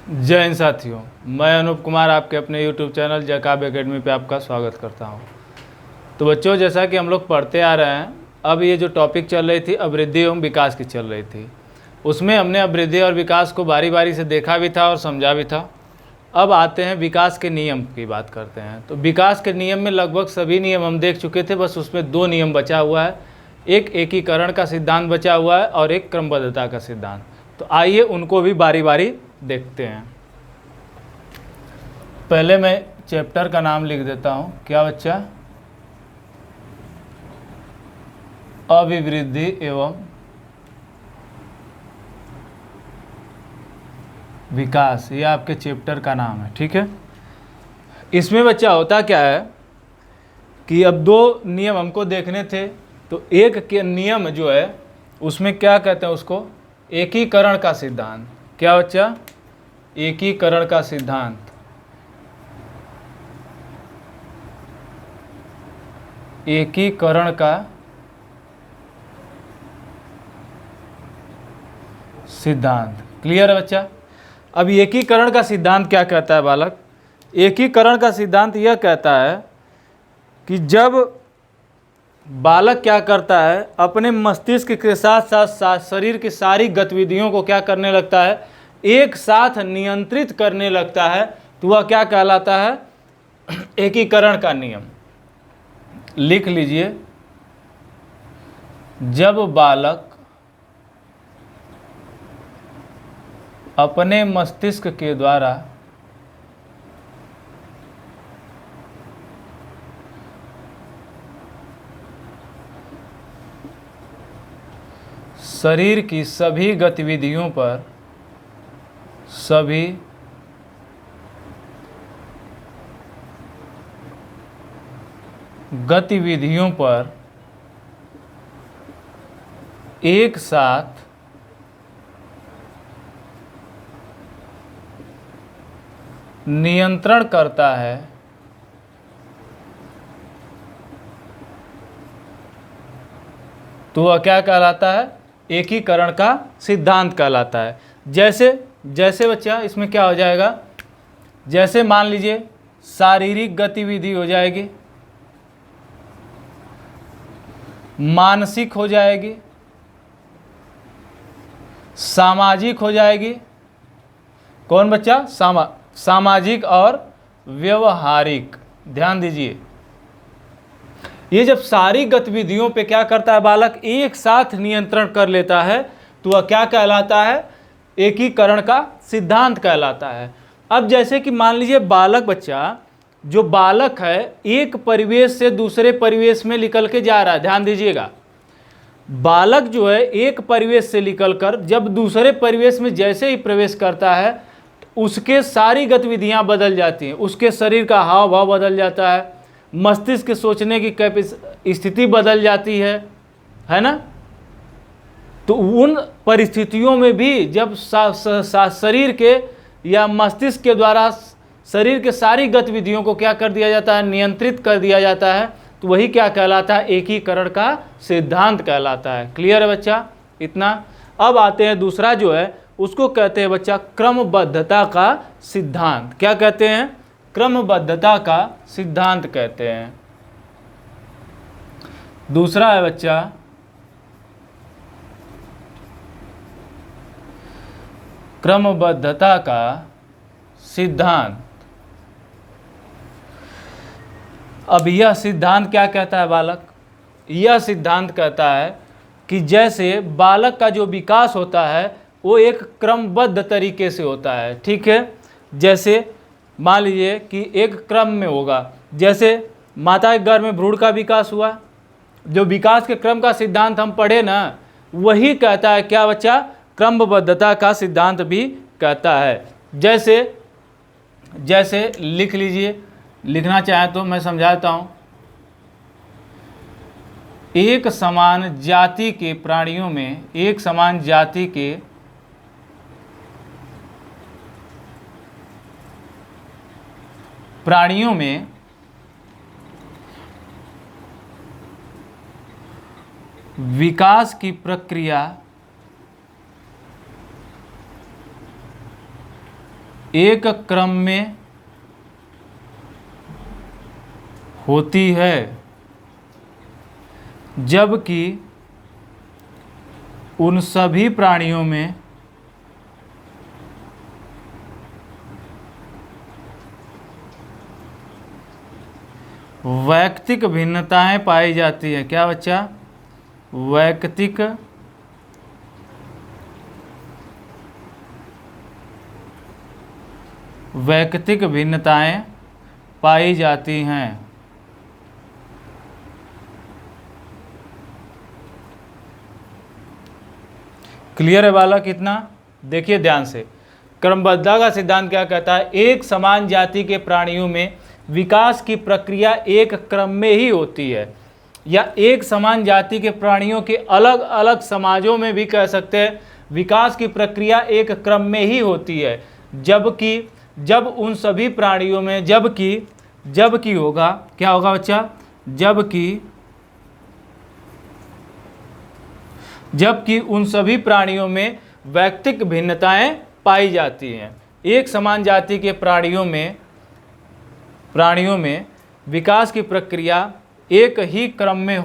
जय हिंद साथियों, मैं अनूप कुमार आपके अपने YouTube चैनल जैकब एकेडमी पे आपका स्वागत करता हूं। तो बच्चों, जैसा कि हम लोग पढ़ते आ रहे हैं, अब ये जो टॉपिक चल रही थी अभिवृद्धि एवं विकास की चल रही थी, उसमें हमने अभिवृद्धि और विकास को बारी बारी से देखा भी था और समझा भी था। अब आते हैं विकास के नियम की बात करते हैं। तो विकास के नियम में लगभग सभी नियम हम देख चुके थे, बस उसमें दो नियम बचा हुआ है। एक एकीकरण का सिद्धांत बचा हुआ है और एक क्रमबद्धता का सिद्धांत। तो आइए उनको भी बारी बारी देखते हैं। पहले मैं चैप्टर का नाम लिख देता हूं। क्या बच्चा? अभिवृद्धि एवं विकास, ये आपके चैप्टर का नाम है, ठीक है। इसमें बच्चा होता क्या है कि अब दो नियम हमको देखने थे। तो एक के नियम जो है उसमें क्या कहते हैं, उसको एकीकरण का सिद्धांत। क्या बच्चा? एकीकरण का सिद्धांत। एकीकरण का सिद्धांत। क्लियर है बच्चा? अब एकीकरण का सिद्धांत क्या कहता है बालक? एकीकरण का सिद्धांत यह कहता है कि जब बालक क्या करता है, अपने मस्तिष्क के साथ साथ शरीर की सारी गतिविधियों को क्या करने लगता है, एक साथ नियंत्रित करने लगता है, तो वह क्या कहलाता है? एकीकरण का नियम। लिख लीजिए, जब बालक अपने मस्तिष्क के द्वारा शरीर की सभी गतिविधियों पर एक साथ नियंत्रण करता है, तो वह क्या कहलाता है? एकीकरण का सिद्धांत कहलाता है। जैसे बच्चा इसमें क्या हो जाएगा, जैसे मान लीजिए शारीरिक गतिविधि हो जाएगी, मानसिक हो जाएगी, सामाजिक हो जाएगी। कौन बच्चा? सामाजिक और व्यवहारिक। ध्यान दीजिए, ये जब सारी गतिविधियों पे क्या करता है बालक, एक साथ नियंत्रण कर लेता है, तो वह क्या कहलाता है? एकीकरण का सिद्धांत कहलाता है। अब जैसे कि मान लीजिए बालक, बच्चा जो बालक है एक परिवेश से दूसरे परिवेश में निकल के जा रहा है। ध्यान दीजिएगा, बालक जो है एक परिवेश से निकलकर जब दूसरे परिवेश में जैसे ही प्रवेश करता है, उसके सारी गतिविधियां बदल जाती हैं, उसके शरीर का हाव भाव बदल जाता है, मस्तिष्क के सोचने की स्थिति बदल जाती है ना। तो उन परिस्थितियों में भी जब शरीर के या मस्तिष्क के द्वारा शरीर के सारी गतिविधियों को क्या कर दिया जाता है? नियंत्रित कर दिया जाता है, तो वही क्या कहलाता है? एकीकरण का सिद्धांत कहलाता है। क्लियर है बच्चा? इतना। अब आते हैं दूसरा जो है, उसको कहते हैं बच्चा क्रमबद्धता का सिद्धांत। क्या कहते हैं? क्रमबद्धता का सिद्धांत कहते हैं। दूसरा है बच्चा क्रमबद्धता का सिद्धांत। अब यह सिद्धांत क्या कहता है बालक? यह सिद्धांत कहता है कि जैसे बालक का जो विकास होता है वो एक क्रमबद्ध तरीके से होता है, ठीक है। जैसे मान लीजिए कि एक क्रम में होगा, जैसे माता के गर्भ में भ्रूण का विकास हुआ, जो विकास के क्रम का सिद्धांत हम पढ़े ना, वही कहता है क्या बच्चा? क्रमबद्धता का सिद्धांत भी कहता है। जैसे लिख लीजिए, लिखना चाहे तो मैं समझाता हूँ। एक समान जाति के प्राणियों में, एक समान जाति के प्राणियों में विकास की प्रक्रिया एक क्रम में होती है, जबकि उन सभी प्राणियों में वैयक्तिक भिन्नताएं पाई जाती है। क्या बच्चा? वैयक्तिक भिन्नताएं पाई जाती हैं। क्लियर है बालक? इतना देखिए ध्यान से। क्रमबद्धता का सिद्धांत क्या कहता है? एक समान जाति के प्राणियों में विकास की प्रक्रिया एक क्रम में ही होती है, या एक समान जाति के प्राणियों के अलग अलग समाजों में भी कह सकते हैं विकास की प्रक्रिया एक क्रम में ही होती है, जबकि जब उन सभी प्राणियों में जबकि होगा, क्या होगा बच्चा? जबकि उन सभी प्राणियों में वैयक्तिक भिन्नताएं पाई जाती हैं। एक समान जाति के प्राणियों में विकास की प्रक्रिया एक ही क्रम में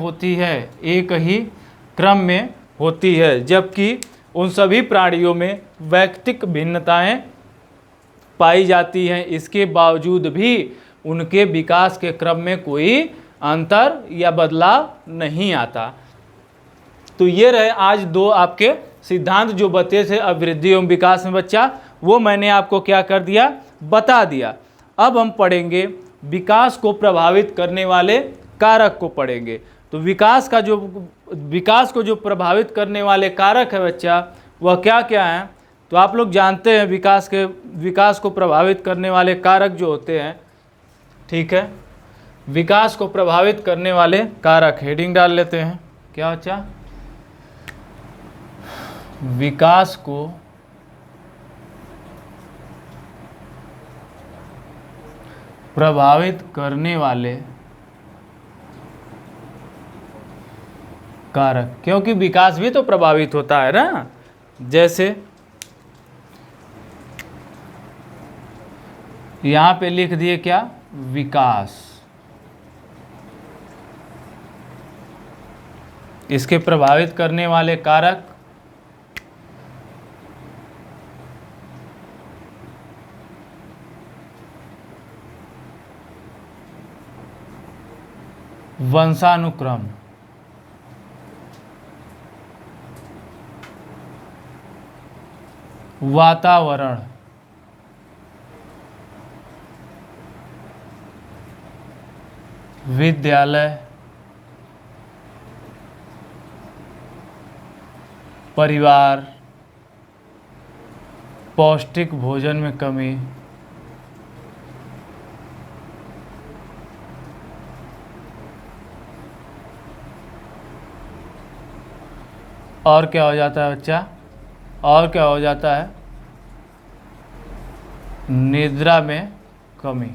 होती है, जबकि उन सभी प्राणियों में वैयक्तिक भिन्नताएं पाई जाती हैं। इसके बावजूद भी उनके विकास के क्रम में कोई अंतर या बदलाव नहीं आता। तो ये रहे आज दो आपके सिद्धांत जो बते थे अभिवृद्धि एवं विकास में बच्चा, वो मैंने आपको क्या कर दिया? बता दिया। अब हम पढ़ेंगे विकास को प्रभावित करने वाले कारक को पढ़ेंगे। तो विकास को जो प्रभावित करने वाले कारक है बच्चा, वह क्या क्या हैं? तो आप लोग जानते हैं विकास को प्रभावित करने वाले कारक जो होते हैं, ठीक है। विकास को प्रभावित करने वाले कारक, हेडिंग डाल लेते हैं। क्या बच्चा? विकास को प्रभावित करने वाले कारक, क्योंकि विकास भी तो प्रभावित होता है ना। जैसे यहां पे लिख दिए क्या? विकास। इसके प्रभावित करने वाले कारक वंशानुक्रम, वातावरण, विद्यालय, परिवार, पौष्टिक भोजन में कमी, और क्या हो जाता है बच्चा? और क्या हो जाता है? निद्रा में कमी।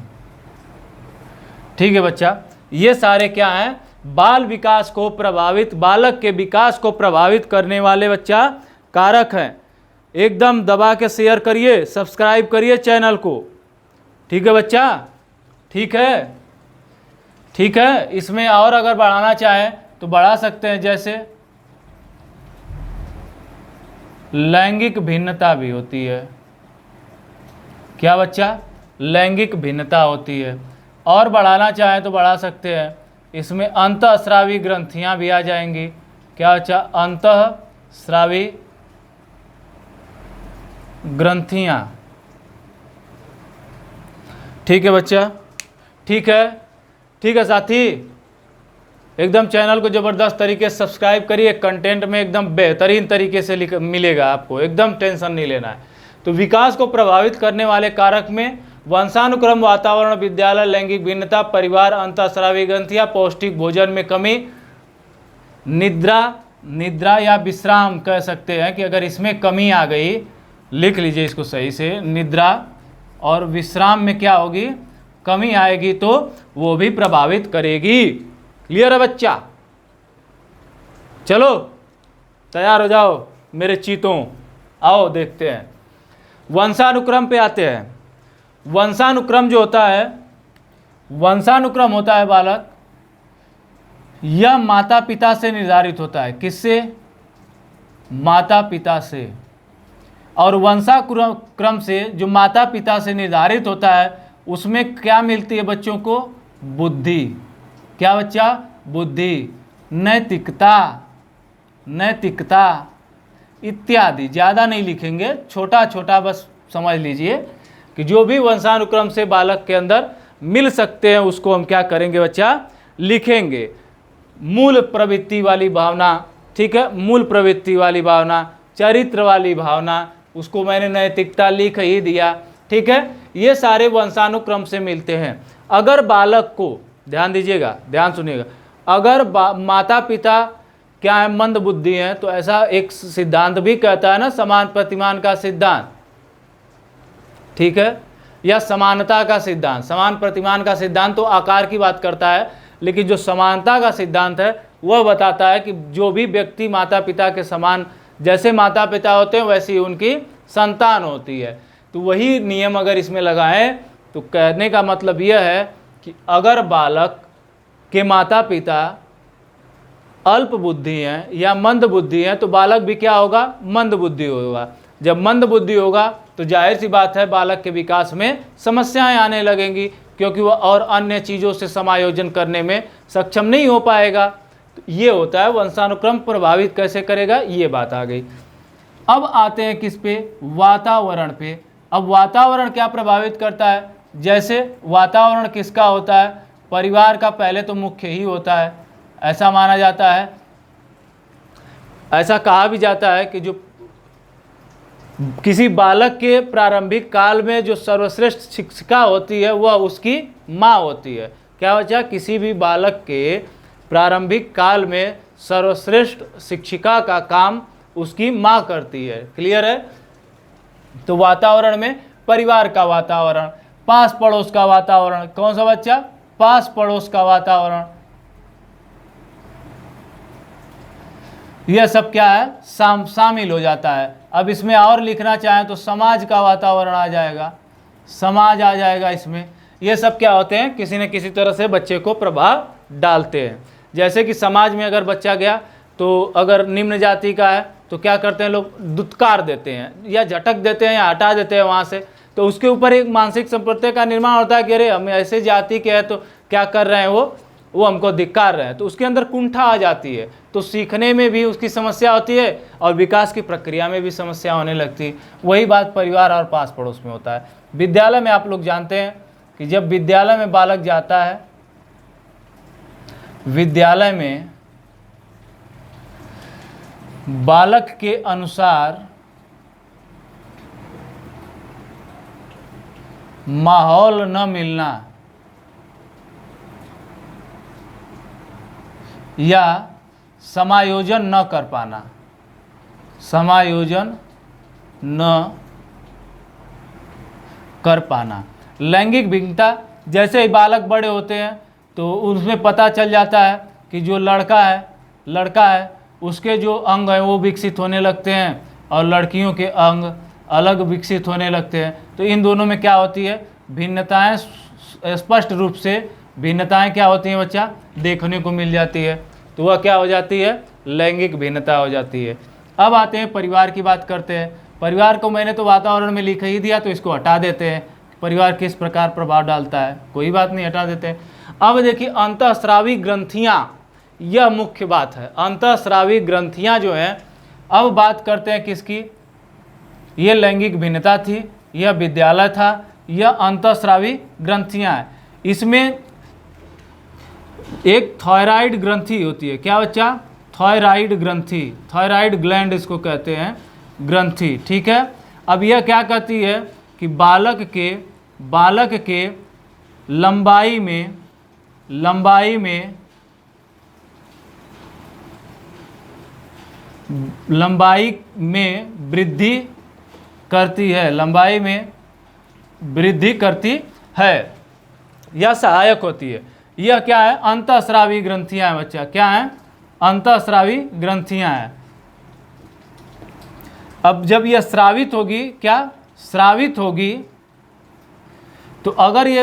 ठीक है बच्चा, ये सारे क्या हैं? बालक के विकास को प्रभावित करने वाले बच्चा कारक हैं। एकदम दबा के शेयर करिए, सब्सक्राइब करिए चैनल को। ठीक है बच्चा? ठीक है। इसमें और अगर बढ़ाना चाहें तो बढ़ा सकते हैं। जैसे लैंगिक भिन्नता भी होती है। क्या बच्चा? लैंगिक भिन्नता होती है। और बढ़ाना चाहें तो बढ़ा सकते हैं। इसमें अंतःस्रावी ग्रंथियां भी आ जाएंगी। क्या बच्चा? अंतःस्रावी ग्रंथियां। ठीक है बच्चा? ठीक है साथी, एकदम चैनल को ज़बरदस्त तरीके से सब्सक्राइब करिए। कंटेंट में एकदम बेहतरीन तरीके से मिलेगा आपको, एकदम टेंशन नहीं लेना है। तो विकास को प्रभावित करने वाले कारक में वंशानुक्रम, वातावरण, विद्यालय, लैंगिक भिन्नता, परिवार, अंतःस्रावी ग्रंथियां, पौष्टिक भोजन में कमी, निद्रा या विश्राम कह सकते हैं कि अगर इसमें कमी आ गई, लिख लीजिए इसको सही से, निद्रा और विश्राम में क्या होगी? कमी आएगी, तो वो भी प्रभावित करेगी। क्लियर है बच्चा? चलो तैयार हो जाओ मेरे चीतों, आओ देखते हैं। वंशानुक्रम पे आते हैं। वंशानुक्रम जो होता है, वंशानुक्रम होता है बालक, यह माता पिता से निर्धारित होता है। किससे? माता पिता से। और वंशानुक्रम से जो माता पिता से निर्धारित होता है उसमें क्या मिलती है बच्चों को? बुद्धि। क्या बच्चा? बुद्धि, नैतिकता, नैतिकता इत्यादि। ज़्यादा नहीं लिखेंगे, छोटा छोटा बस समझ लीजिए कि जो भी वंशानुक्रम से बालक के अंदर मिल सकते हैं उसको हम क्या करेंगे बच्चा? लिखेंगे। मूल प्रवृत्ति वाली भावना, ठीक है, मूल प्रवृत्ति वाली भावना, चरित्र वाली भावना, उसको मैंने नैतिकता लिख ही दिया, ठीक है। ये सारे वंशानुक्रम से मिलते हैं। अगर बालक को, ध्यान दीजिएगा, ध्यान सुनिएगा, अगर माता पिता क्या है? मंद बुद्धि है, तो ऐसा एक सिद्धांत भी कहता है ना, समान प्रतिमान का सिद्धांत, ठीक है, या समानता का सिद्धांत। समान प्रतिमान का सिद्धांत तो आकार की बात करता है, लेकिन जो समानता का सिद्धांत है वह बताता है कि जो भी व्यक्ति माता पिता के समान, जैसे माता पिता होते हैं वैसी ही उनकी संतान होती है। तो वही नियम अगर इसमें लगाएं तो कहने का मतलब यह है कि अगर बालक के माता पिता अल्प बुद्धि हैं या मंद बुद्धि हैं तो बालक भी क्या होगा? मंद बुद्धि होगा। जब मंद बुद्धि होगा तो जाहिर सी बात है बालक के विकास में समस्याएं आने लगेंगी, क्योंकि वह और अन्य चीज़ों से समायोजन करने में सक्षम नहीं हो पाएगा। तो ये होता है वंशानुक्रम प्रभावित कैसे करेगा, ये बात आ गई। अब आते हैं किस पे? वातावरण पे। अब वातावरण क्या प्रभावित करता है? जैसे वातावरण किसका होता है? परिवार का पहले तो मुख्य ही होता है, ऐसा माना जाता है, ऐसा कहा भी जाता है कि जो किसी बालक के प्रारंभिक काल में जो सर्वश्रेष्ठ शिक्षिका होती है वह उसकी माँ होती है। क्या बच्चा? किसी भी बालक के प्रारंभिक काल में सर्वश्रेष्ठ शिक्षिका का काम उसकी माँ करती है। क्लियर है? तो वातावरण में परिवार का वातावरण, पास पड़ोस का वातावरण, कौन सा बच्चा? पास पड़ोस का वातावरण, यह सब क्या है? शामिल हो जाता है। अब इसमें और लिखना चाहें तो समाज का वातावरण आ जाएगा, समाज आ जाएगा इसमें। ये सब क्या होते हैं? किसी न किसी तरह से बच्चे को प्रभाव डालते हैं। जैसे कि समाज में अगर बच्चा गया तो अगर निम्न जाति का है तो क्या करते हैं लोग? दुत्कार देते हैं या झटक देते हैं या हटा देते हैं वहाँ से। तो उसके ऊपर एक मानसिक संप्रत्यय का निर्माण होता है कि अरे हम ऐसे जाति के हैं तो क्या कर रहे हैं वो हमको धिक्कार रहे हैं। तो उसके अंदर कुंठा आ जाती है, तो सीखने में भी उसकी समस्या होती है और विकास की प्रक्रिया में भी समस्या होने लगती है। वही बात परिवार और पास पड़ोस में होता है। विद्यालय में आप लोग जानते हैं कि जब विद्यालय में बालक जाता है, विद्यालय में बालक के अनुसार माहौल न मिलना या समायोजन न कर पाना, समायोजन न कर पाना, लैंगिक भिन्नता। जैसे ही बालक बड़े होते हैं तो उसमें पता चल जाता है कि जो लड़का है उसके जो अंग हैं वो विकसित होने लगते हैं और लड़कियों के अंग अलग विकसित होने लगते हैं। तो इन दोनों में क्या होती है? भिन्नताएं, स्पष्ट रूप से भिन्नताएं क्या होती हैं बच्चा? देखने को मिल जाती है। तो वह क्या हो जाती है? लैंगिक भिन्नता हो जाती है। अब आते हैं परिवार की बात करते हैं। परिवार को मैंने तो वातावरण में लिख ही दिया, तो इसको हटा देते हैं। परिवार किस प्रकार प्रभाव डालता है, कोई बात नहीं, हटा देते हैं। अब देखिए अंतःस्रावी ग्रंथियाँ, यह मुख्य बात है। अंतःस्रावी ग्रंथियाँ जो हैं, अब बात करते हैं किसकी? ये लैंगिक भिन्नता थी, यह विद्यालय था, यह अंतःस्रावी ग्रंथियाँ हैं। इसमें एक थायराइड ग्रंथि होती है। क्या बच्चा? थायराइड ग्रंथि, थायराइड ग्लैंड इसको कहते हैं, ग्रंथि, ठीक है। अब यह क्या कहती है कि बालक के लंबाई में वृद्धि करती है, लंबाई में वृद्धि करती है या सहायक होती है। यह क्या है? अंतःस्रावी ग्रंथियां हैं बच्चा। क्या है? अंतःस्रावी ग्रंथियां हैं। अब जब यह स्रावित होगी, क्या स्रावित होगी, तो अगर ये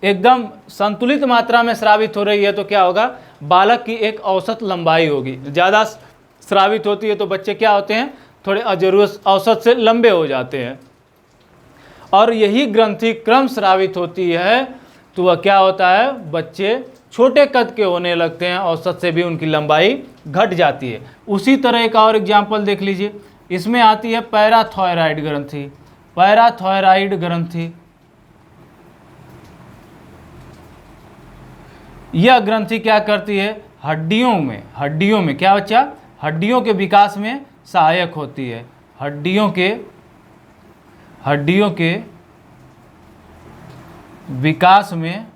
एकदम संतुलित मात्रा में स्रावित हो रही है तो क्या होगा, बालक की एक औसत लंबाई होगी। ज़्यादा स्रावित होती है तो बच्चे क्या होते हैं, थोड़े अजरूरत औसत से लंबे हो जाते हैं। और यही ग्रंथि क्रम स्रावित होती है तो वह क्या होता है, बच्चे छोटे कद के होने लगते हैं, औसत से भी उनकी लंबाई घट जाती है। उसी तरह एक और एग्जाम्पल देख लीजिए, इसमें आती है पैराथायराइड ग्रंथि। पैराथायराइड ग्रंथि, यह ग्रंथि क्या करती है, हड्डियों में क्या बच्चा, हड्डियों के विकास में सहायक होती है। हड्डियों के विकास में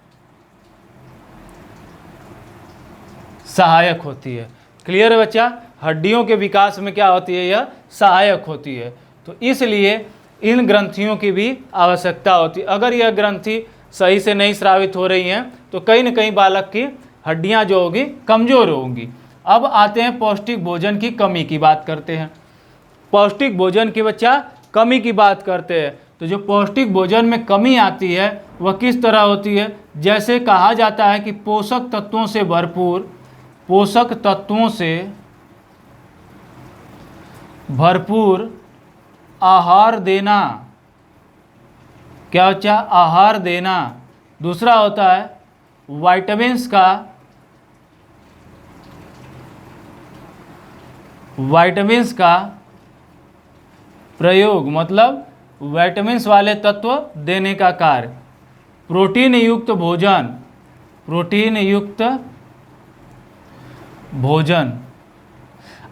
सहायक होती है। क्लियर है बच्चा, हड्डियों के विकास में क्या होती है, यह सहायक होती है। तो इसलिए इन ग्रंथियों की भी आवश्यकता होती है। अगर यह ग्रंथि सही से नहीं स्रावित हो रही हैं तो कहीं न कहीं बालक की हड्डियां जो होगी कमज़ोर होंगी। अब आते हैं पौष्टिक भोजन की कमी की बात करते हैं। पौष्टिक भोजन की बच्चा कमी की बात करते हैं। तो जो पौष्टिक भोजन में कमी आती है वह किस तरह होती है, जैसे कहा जाता है कि पोषक तत्वों से भरपूर आहार देना, क्या बच्चा, आहार देना। दूसरा होता है विटामिन्स का प्रयोग, मतलब विटामिन्स वाले तत्व देने का कार्य। प्रोटीन युक्त भोजन।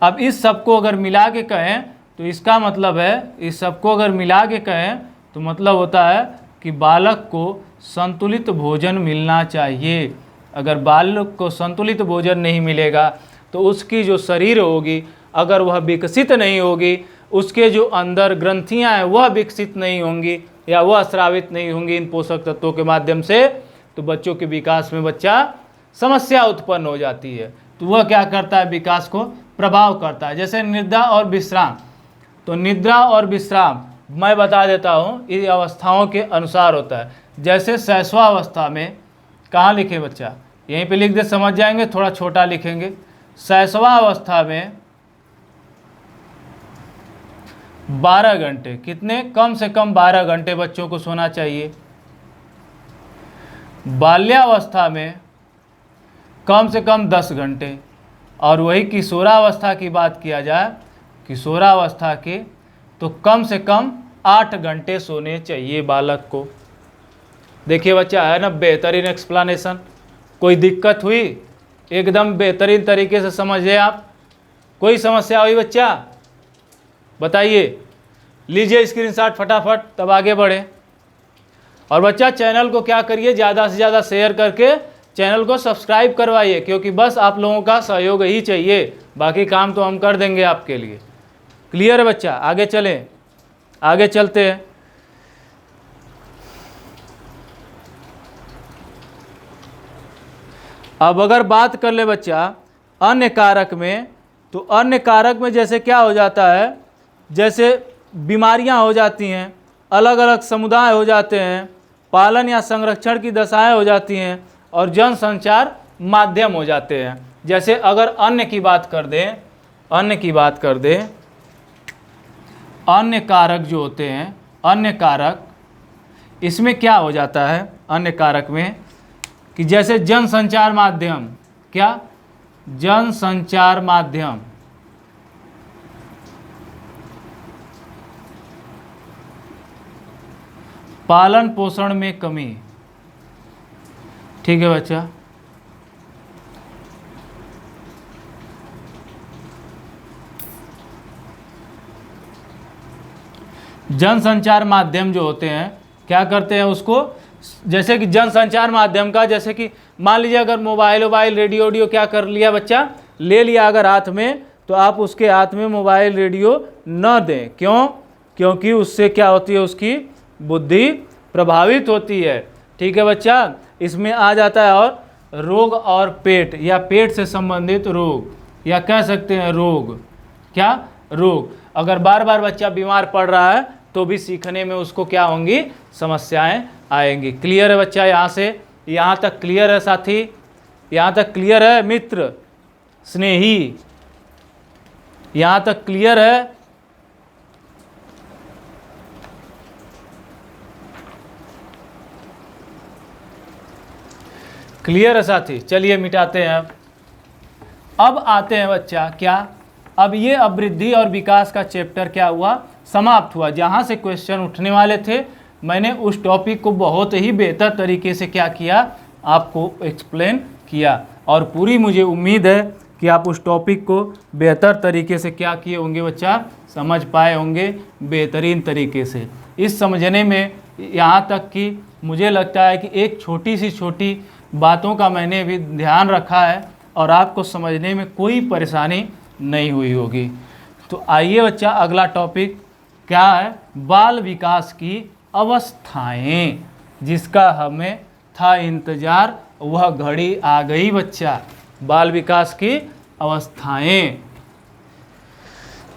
अब इस सबको अगर मिला के कहें तो इसका मतलब है, इस सबको अगर मिला के कहें तो मतलब होता है कि बालक को संतुलित भोजन मिलना चाहिए। अगर बालक को संतुलित भोजन नहीं मिलेगा तो उसकी जो शरीर होगी, अगर वह विकसित नहीं होगी, उसके जो अंदर ग्रंथियां हैं वह विकसित नहीं होंगी या वह स्रावित नहीं होंगी इन पोषक तत्वों के माध्यम से, तो बच्चों के विकास में बच्चा समस्या उत्पन्न हो जाती है। तो वह क्या करता है, विकास को प्रभाव करता है। जैसे निद्रा और विश्राम, तो निद्रा और विश्राम मैं बता देता हूँ, इन अवस्थाओं के अनुसार होता है। जैसे शैशवावस्था में, कहाँ लिखे बच्चा, यहीं पे लिख दे, समझ जाएंगे, थोड़ा छोटा लिखेंगे। शैशवावस्था में 12 घंटे, कितने, कम से कम 12 घंटे बच्चों को सोना चाहिए। बाल्यावस्था में कम से कम 10 घंटे। और वही किशोरावस्था की बात किया जाए, किशोरावस्था के, तो कम से कम 8 घंटे सोने चाहिए बालक को। देखिए बच्चा, है ना बेहतरीन एक्सप्लेनेशन, कोई दिक्कत हुई, एकदम बेहतरीन तरीके से समझे आप। कोई समस्या हुई बच्चा, बताइए, लीजिए स्क्रीनशॉट फटाफट, तब आगे बढ़े। और बच्चा चैनल को क्या करिए, ज़्यादा से ज़्यादा शेयर करके चैनल को सब्सक्राइब करवाइए, क्योंकि बस आप लोगों का सहयोग ही चाहिए, बाकी काम तो हम कर देंगे आपके लिए। क्लियर है बच्चा, आगे चलें, आगे चलते हैं। अब अगर बात कर ले बच्चा अन्य कारक में, तो अन्य कारक में जैसे क्या हो जाता है, जैसे बीमारियां हो जाती हैं, अलग अलग समुदाय हो जाते हैं, पालन या संरक्षण की दशाएं हो जाती हैं, और जनसंचार माध्यम हो जाते हैं। जैसे अगर अन्य की बात कर दें, अन्य कारक जो होते हैं, अन्य कारक, इसमें क्या हो जाता है अन्य कारक में, कि जैसे जनसंचार माध्यम, क्या, जनसंचार माध्यम, पालन पोषण में कमी। ठीक है बच्चा, जनसंचार माध्यम जो होते हैं क्या करते हैं उसको, जैसे कि जनसंचार माध्यम का, जैसे कि मान लीजिए अगर मोबाइल रेडियो क्या कर लिया बच्चा, ले लिया अगर हाथ में, तो आप उसके हाथ में मोबाइल रेडियो न दें। क्यों? क्योंकि उससे क्या होती है, उसकी बुद्धि प्रभावित होती है। ठीक है बच्चा, इसमें आ जाता है और रोग और पेट या पेट से संबंधित रोग, या कह सकते हैं रोग, क्या, रोग। अगर बार बार बच्चा बीमार पड़ रहा है तो भी सीखने में उसको क्या होंगी, समस्याएं आएंगी। क्लियर है बच्चा? यहाँ से यहाँ तक क्लियर है साथी? यहाँ तक क्लियर है मित्र स्नेही? यहाँ तक क्लियर है? क्लियर है साथी? चलिए मिटाते हैं। अब आते हैं बच्चा क्या, अब ये अभिवृद्धि और विकास का चैप्टर क्या हुआ, समाप्त हुआ। जहाँ से क्वेश्चन उठने वाले थे मैंने उस टॉपिक को बहुत ही बेहतर तरीके से क्या किया, आपको एक्सप्लेन किया। और पूरी मुझे उम्मीद है कि आप उस टॉपिक को बेहतर तरीके से क्या किए होंगे बच्चा, समझ पाए होंगे बेहतरीन तरीके से। इस समझने में यहाँ तक कि मुझे लगता है कि एक छोटी सी छोटी बातों का मैंने भी ध्यान रखा है और आपको समझने में कोई परेशानी नहीं हुई होगी। तो आइए बच्चा, अगला टॉपिक क्या है, बाल विकास की अवस्थाएं, जिसका हमें था इंतजार, वह घड़ी आ गई बच्चा। बाल विकास की अवस्थाएं।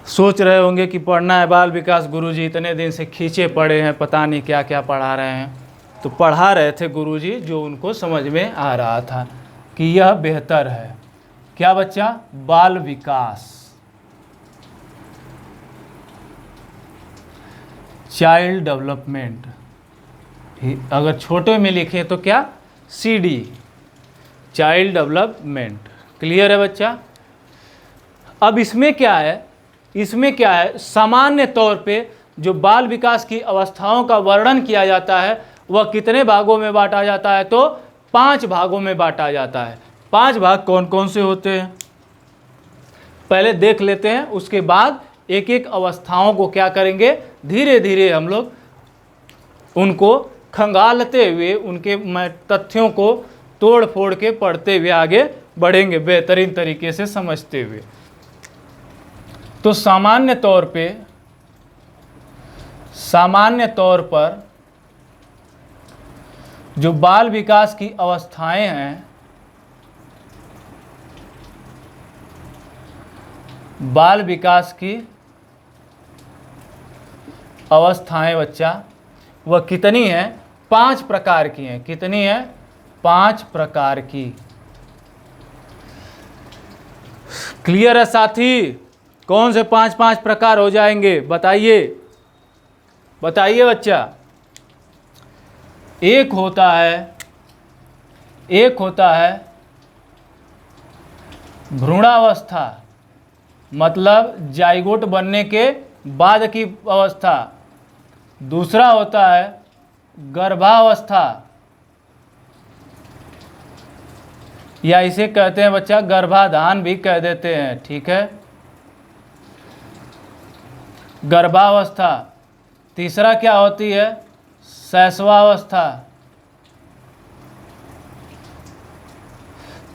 सोच रहे होंगे कि पढ़ना है बाल विकास, गुरुजी इतने दिन से खींचे पड़े हैं, पता नहीं क्या क्या पढ़ा रहे हैं। तो पढ़ा रहे थे गुरुजी जो उनको समझ में आ रहा था कि यह बेहतर है। क्या बच्चा? बाल विकास, चाइल्ड डेवलपमेंट। अगर छोटे में लिखे तो क्या, CD, चाइल्ड डेवलपमेंट। क्लियर है बच्चा? अब इसमें क्या है, इसमें क्या है, सामान्य तौर पे जो बाल विकास की अवस्थाओं का वर्णन किया जाता है वह कितने भागों में बांटा जाता है, तो 5 भागों में बांटा जाता है। 5 भाग कौन कौन से होते हैं पहले देख लेते हैं, उसके बाद एक एक अवस्थाओं को क्या करेंगे, धीरे धीरे हम लोग उनको खंगालते हुए, उनके तथ्यों को तोड़ फोड़ के पढ़ते हुए आगे बढ़ेंगे बेहतरीन तरीके से समझते हुए। तो सामान्य तौर पर जो बाल विकास की अवस्थाएं हैं, बाल विकास की अवस्थाएं बच्चा वह कितनी हैं, 5 प्रकार की हैं। कितनी है? 5 प्रकार की। क्लियर है साथी? कौन से 5 प्रकार हो जाएंगे बताइए, बताइए बच्चा। एक होता है भ्रूणावस्था, मतलब जाइगोट बनने के बाद की अवस्था। दूसरा होता है गर्भावस्था, या इसे कहते हैं बच्चा गर्भाधान भी कह देते हैं, ठीक है, गर्भावस्था। तीसरा क्या होती है, शैशवावस्था।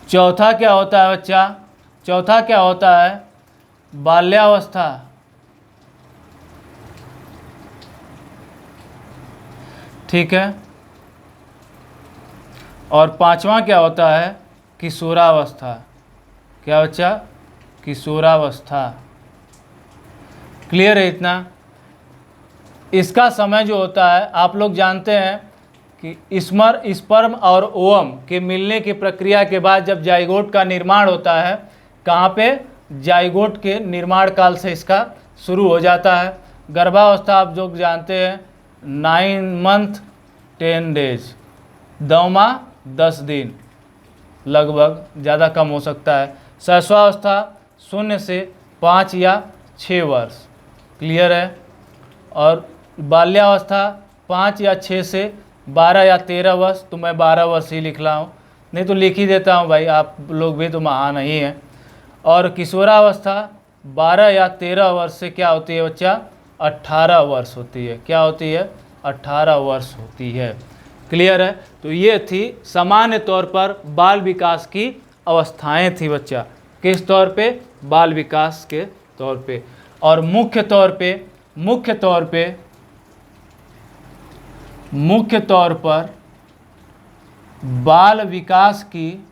चौथा क्या होता है बच्चा, चौथा क्या होता है, बाल्यावस्था। ठीक है, और 5वां क्या होता है, किशोरावस्था। क्या बच्चा, किशोरावस्था। क्लियर है इतना? इसका समय जो होता है आप लोग जानते हैं कि स्पर्म और ओवम के मिलने की प्रक्रिया के बाद जब जाइगोट का निर्माण होता है, कहाँ पे, जाइगोट के निर्माण काल से इसका शुरू हो जाता है। गर्भावस्था आप जो जानते हैं 9 मंथ 10 डेज, 9वां 10 दिन लगभग, ज़्यादा कम हो सकता है। शैशवावस्था 0 से 5 या 6 वर्ष। क्लियर है? और बाल्यावस्था 5 या 6 से 12 या 13 वर्ष। तो मैं 12 वर्ष ही लिख रहा हूँ, नहीं तो लिख ही देता हूँ भाई, आप लोग भी तो महान नहीं हैं। और किशोरावस्था 12 या 13 वर्ष से क्या होती है बच्चा, 18 वर्ष होती है। क्या होती है, 18 वर्ष होती है। क्लियर है? तो ये थी सामान्य तौर पर बाल विकास की अवस्थाएं थी बच्चा। किस तौर पे, बाल विकास के तौर पे। और मुख्य तौर पर बाल विकास की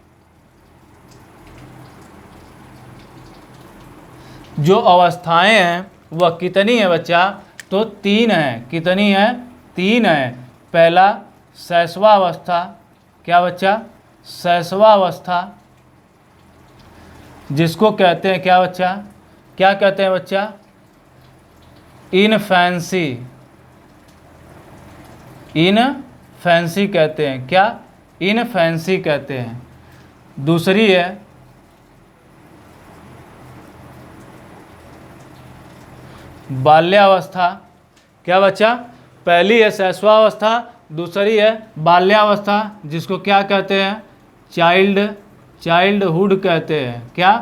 जो अवस्थाएं हैं वह कितनी है बच्चा, तो 3 है। कितनी है? 3 है। पहला शैशवावस्था, क्या बच्चा? शैशवावस्था, जिसको कहते हैं क्या बच्चा? क्या कहते हैं बच्चा? इनफैंसी। इनफैंसी कहते हैं। क्या? इनफैंसी कहते हैं। दूसरी है बाल्यावस्था। क्या बच्चा? पहली है शैशवावस्था, दूसरी है बाल्यावस्था, जिसको क्या कहते हैं? चाइल्डहुड कहते हैं। क्या?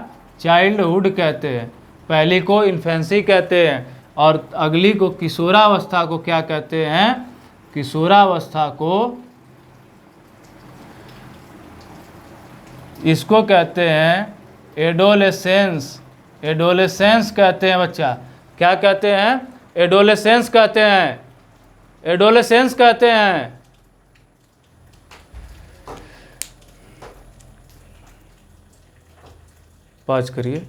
चाइल्डहुड कहते हैं। पहली को इन्फेंसी कहते हैं और अगली को किशोरावस्था को क्या कहते हैं? किशोरावस्था को इसको कहते हैं एडोलेसेंस। एडोलेसेंस कहते हैं बच्चा। क्या कहते हैं? एडोलेसेंस कहते हैं। एडोलेसेंस कहते हैं। पॉज करिए।